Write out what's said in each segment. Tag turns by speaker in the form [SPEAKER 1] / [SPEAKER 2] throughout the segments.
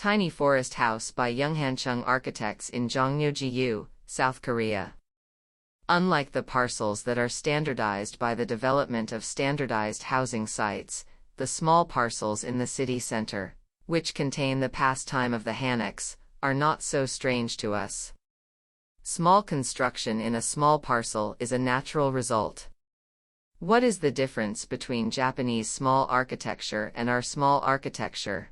[SPEAKER 1] Tiny Forest House by YounghanChung Architects in Jongno-gu, South Korea. Unlike the parcels that are standardized by the development of standardized housing sites, the small parcels in the city center, which contain the pastime of the hanoks, are not so strange to us. Small construction in a small parcel is a natural result. What is the difference between Japanese small architecture and our small architecture?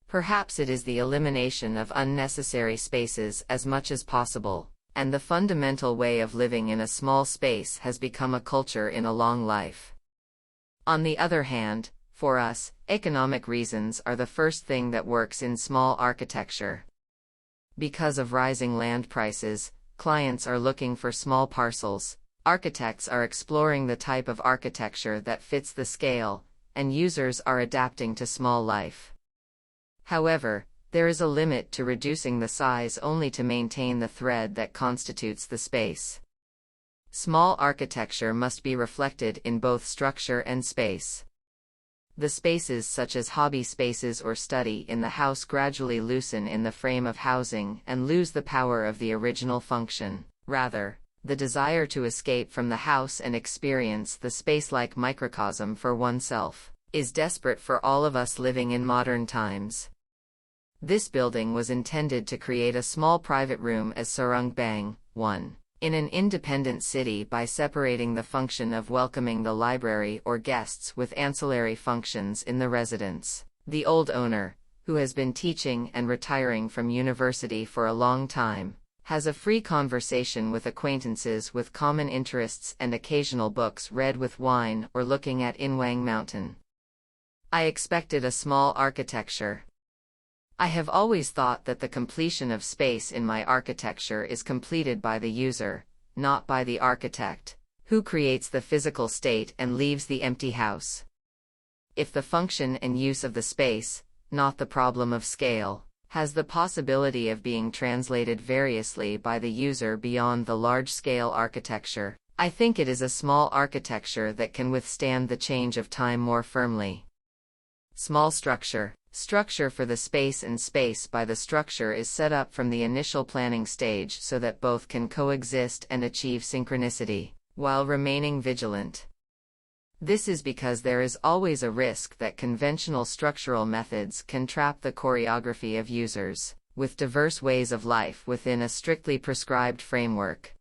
[SPEAKER 1] Perhaps it is the elimination of unnecessary spaces as much as possible, and the fundamental way of living in a small space has become a culture in a long life. On the other hand, for us, economic reasons are the first thing that works in small architecture. Because of rising land prices, clients are looking for small parcels, architects are exploring the type of architecture that fits the scale, and users are adapting to small life. However, there is a limit to reducing the size only to maintain the thread that constitutes the space. Small architecture must be reflected in both structure and space. The spaces such as hobby spaces or study in the house gradually loosen in the frame of housing and lose the power of the original function. Rather, the desire to escape from the house and experience the space-like microcosm for oneself is desperate for all of us living in modern times. This building was intended to create a small private room as Sarungbang, 1, in an independent city by separating the function of welcoming the library or guests with ancillary functions in the residence. The old owner, who has been teaching and retiring from university for a long time, has a free conversation with acquaintances with common interests and occasional books read with wine or looking at Inwang Mountain. I expected a small architecture. I have always thought that the completion of space in my architecture is completed by the user, not by the architect, who creates the physical state and leaves the empty house. If the function and use of the space, not the problem of scale, has the possibility of being translated variously by the user beyond the large-scale architecture, I think it is a small architecture that can withstand the change of time more firmly. Small structure. Structure for the space and space by the structure is set up from the initial planning stage so that both can coexist and achieve synchronicity, while remaining vigilant. This is because there is always a risk that conventional structural methods can trap the choreography of users, with diverse ways of life within a strictly prescribed framework.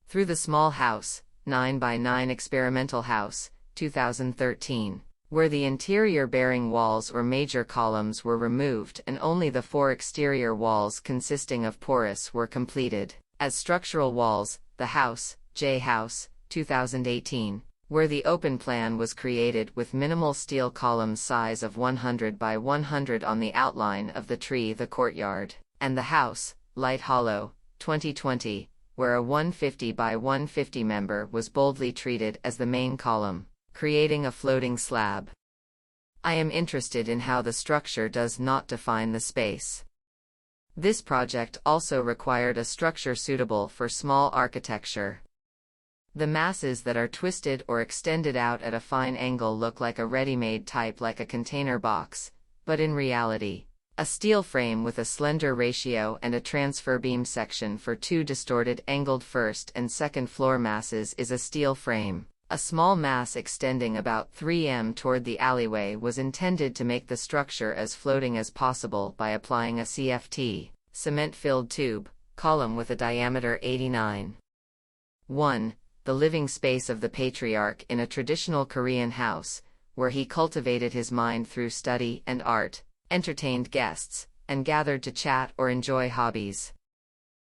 [SPEAKER 1] Through the Small House, 9x9 Experimental House, 2013. Where the interior bearing walls or major columns were removed and only the 4 exterior walls consisting of porous were completed as structural walls, the House, J House, 2018, where the open plan was created with minimal steel columns size of 100 by 100 on the outline of the tree, the courtyard, and the House, Light Hollow, 2020, where a 150 by 150 member was boldly treated as the main column, creating a floating slab. I am interested in how the structure does not define the space. This project also required a structure suitable for small architecture. The masses that are twisted or extended out at a fine angle look like a ready-made type like a container box, but in reality, a steel frame with a slender ratio and a transfer beam section for 2 distorted angled first and second floor masses is a steel frame. A small mass extending about 3 m toward the alleyway was intended to make the structure as floating as possible by applying a CFT, cement-filled tube, column with a diameter 89. 1. The living space of the patriarch in a traditional Korean house, where he cultivated his mind through study and art, entertained guests, and gathered to chat or enjoy hobbies.